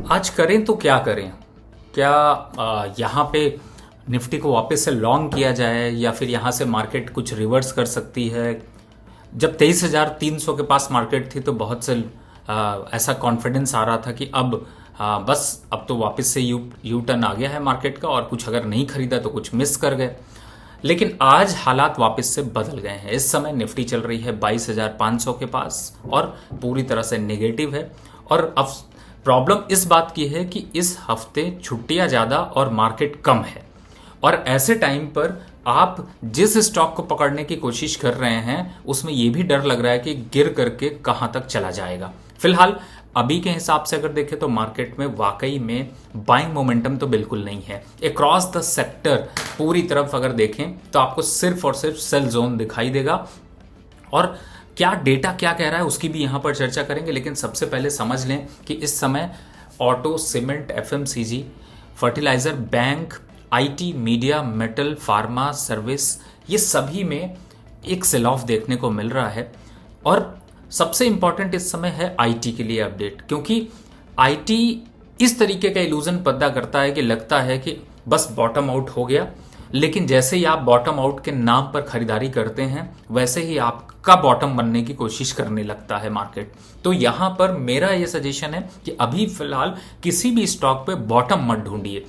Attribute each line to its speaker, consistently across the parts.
Speaker 1: आज करें तो क्या करें? क्या यहाँ पे निफ्टी को वापस से लॉन्ग किया जाए या फिर यहाँ से मार्केट कुछ रिवर्स कर सकती है? जब 23,300 के पास मार्केट थी तो बहुत से ऐसा कॉन्फिडेंस आ रहा था कि अब बस अब तो वापस से यू टर्न आ गया है मार्केट का और कुछ अगर नहीं खरीदा तो कुछ मिस कर गए। लेकिन आज हालात वापस से बदल गए हैं। इस समय निफ्टी चल रही है 22,500 के पास और पूरी तरह से नेगेटिव है। और अब प्रॉब्लम इस बात की है कि इस हफ्ते छुट्टियां ज़्यादा और मार्केट कम है, और ऐसे टाइम पर आप जिस स्टॉक को पकड़ने की कोशिश कर रहे हैं उसमें यह भी डर लग रहा है कि गिर करके कहां तक चला जाएगा। फिलहाल अभी के हिसाब से अगर देखें तो मार्केट में वाकई में बाइंग मोमेंटम तो बिल्कुल नहीं है। अक्रॉस द सेक्टर पूरी तरफ अगर देखें तो आपको सिर्फ और सिर्फ सेल जोन दिखाई देगा। और क्या डेटा क्या कह रहा है उसकी भी यहां पर चर्चा करेंगे, लेकिन सबसे पहले समझ लें कि इस समय auto, cement, FMCG, fertiliser, bank, IT, media, metal, pharma, service, ये सभी में एक सेल ऑफ देखने को मिल रहा है। और सबसे इंपॉर्टेंट इस समय है आईटी के लिए अपडेट, क्योंकि आईटी इस तरीके का इल्यूजन पैदा करता है कि लगता है कि बस बॉटम आउट हो गया, लेकिन जैसे ही आप बॉटम आउट के नाम पर खरीदारी करते हैं वैसे ही आपका बॉटम बनने की कोशिश करने लगता है मार्केट। तो यहां पर मेरा यह सजेशन है कि अभी फिलहाल किसी भी स्टॉक पे बॉटम मत ढूंढिए,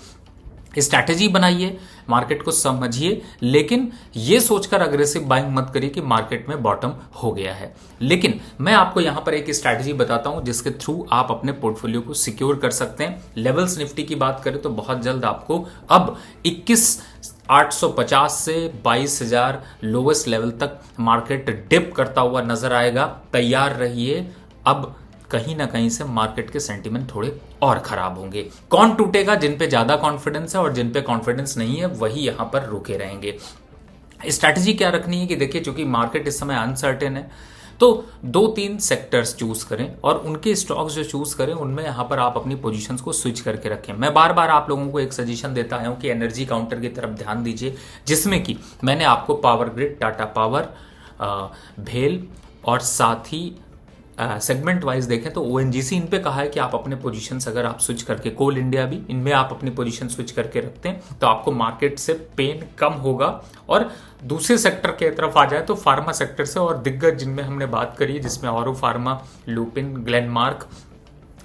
Speaker 1: स्ट्रैटेजी बनाइए, मार्केट को समझिए, लेकिन यह सोचकर अग्रेसिव बाइंग मत करिए कि मार्केट में बॉटम हो गया है। लेकिन मैं आपको यहां पर एक स्ट्रैटेजी बताता हूं जिसके थ्रू आप अपने पोर्टफोलियो को सिक्योर कर सकते हैं। लेवल्स निफ्टी की बात करें तो बहुत जल्द आपको अब 21,850 से 22,000 लोवेस्ट लेवल तक मार्केट डिप करता हुआ नजर आएगा। तैयार रहिए, अब कहीं ना कहीं से मार्केट के सेंटीमेंट थोड़े और खराब होंगे। कौन टूटेगा? जिन पे ज्यादा कॉन्फिडेंस है, और जिन पे कॉन्फिडेंस नहीं है वही यहां पर रुके रहेंगे। स्ट्रैटेजी क्या रखनी है कि देखिए, चूंकि मार्केट इस समय अनसर्टेन है तो 2-3 सेक्टर्स चूज करें और उनके स्टॉक्स जो चूज करें उनमें यहां पर आप अपनी पोजीशंस को स्विच करके रखें। मैं बार बार आप लोगों को एक सजेशन देता हूं कि एनर्जी काउंटर की तरफ ध्यान दीजिए, जिसमें कि मैंने आपको पावर ग्रिड, टाटा पावर, भेल और साथ ही सेगमेंट वाइज देखें तो ओएनजीसी, इन पे कहा है कि आप अपने पोजीशंस अगर आप स्विच करके, कोल इंडिया भी, इनमें आप अपनी पोजीशन स्विच करके रखते हैं तो आपको मार्केट से पेन कम होगा। और दूसरे सेक्टर के तरफ आ जाए तो फार्मा सेक्टर से, और दिग्गज जिनमें हमने बात करी है जिसमें ऑरो फार्मा, लुपिन, ग्लेनमार्क,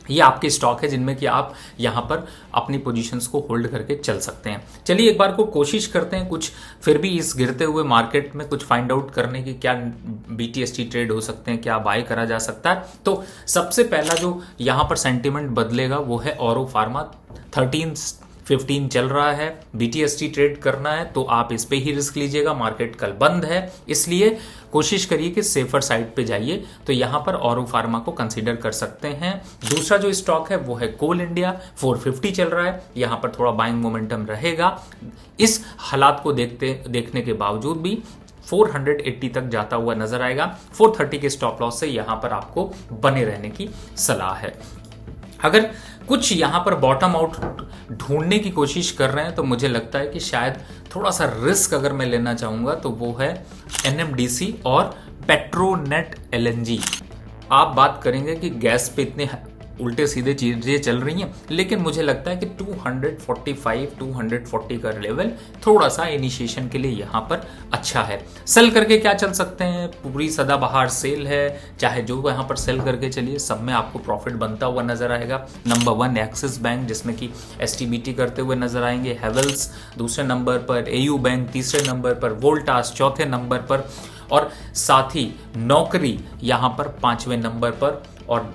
Speaker 1: ये आपके स्टॉक है जिनमें कि आप यहां पर अपनी पोजीशंस को होल्ड करके चल सकते हैं। चलिए एक बार को कोशिश करते हैं कुछ फिर भी इस गिरते हुए मार्केट में कुछ फाइंड आउट करने की, क्या बीटीएसटी ट्रेड हो सकते हैं, क्या बाय करा जा सकता है। तो सबसे पहला जो यहां पर सेंटीमेंट बदलेगा वो है ऑरो फार्मा। 13-15 चल रहा है, बीटीएसटी ट्रेड करना है तो आप इस पे ही रिस्क लीजिएगा। मार्केट कल बंद है, इसलिए कोशिश करिए कि सेफर साइड पे जाइए। तो यहां पर ऑरो फार्मा को कंसीडर कर सकते हैं। दूसरा जो स्टॉक है वो है कोल इंडिया, 450 चल रहा है, यहां पर थोड़ा बाइंग मोमेंटम रहेगा। इस हालात को देखने के बावजूद भी 480 तक जाता हुआ नजर आएगा। 430 के स्टॉप लॉस से यहां पर आपको बने रहने की सलाह है। अगर कुछ यहां पर बॉटम आउट ढूंढने की कोशिश कर रहे हैं तो मुझे लगता है कि शायद थोड़ा सा रिस्क अगर मैं लेना चाहूंगा तो वो है एनएमडीसी और पेट्रोनेट एलएनजी। आप बात करेंगे कि गैस पे इतने उल्टे सीधे चीजें चल रही हैं, लेकिन मुझे लगता है कि 245-240 का लेवल थोड़ा सा इनिशिएशन के लिए यहां पर अच्छा है। सेल करके क्या चल सकते हैं? पूरी सदाबहार सेल है, चाहे जो यहां पर सेल करके चलिए, सब में आपको प्रॉफिट बनता हुआ नजर आएगा। नंबर 1 एक्सिस बैंक, जिसमें कि एसटीबीटी करते हुए नजर आएंगे, हेवल्स दूसरे नंबर पर, एयू बैंक तीसरे नंबर पर, वोल्टास चौथे नंबर पर, और साथ ही नौकरी यहां पर 5वें नंबर पर। और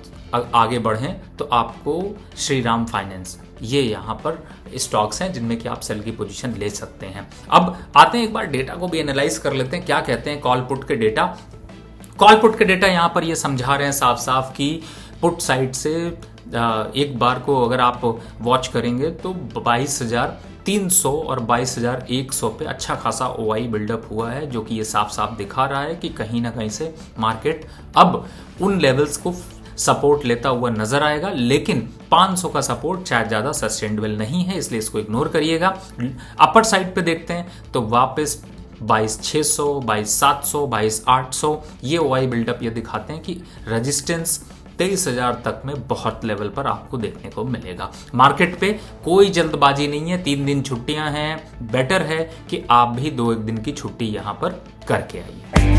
Speaker 1: आगे बढ़ें तो आपको श्रीराम फाइनेंस, ये यहां पर स्टॉक्स हैं जिनमें कि आप सेल की पोजीशन ले सकते हैं। अब आते हैं एक बार डेटा को भी एनालाइज कर लेते हैं, क्या कहते हैं कॉल पुट के डेटा। कॉल पुट के डेटा यहां पर ये समझा रहे हैं साफ साफ कि पुट साइड से एक बार को अगर आप वॉच करेंगे तो 22,300 और 22,100 पे अच्छा खासा ओआई बिल्डअप हुआ है, जो कि ये साफ साफ दिखा रहा है कि कहीं ना कहीं से मार्केट अब उन लेवल्स को सपोर्ट लेता हुआ नजर आएगा। लेकिन 500 का सपोर्ट शायद ज्यादा सस्टेनेबल नहीं है, इसलिए इसको इग्नोर करिएगा। अपर साइड पे देखते हैं तो वापस 22,600, 22,700, 22,800 ये ओआई बिल्डअप ये दिखाते हैं कि रेजिस्टेंस 23,000 तक में बहुत लेवल पर आपको देखने को मिलेगा। मार्केट पे कोई जल्दबाजी नहीं है, 3 दिन छुट्टियां हैं, बेटर है कि आप भी 2-1 दिन की छुट्टी यहां पर करके आइए।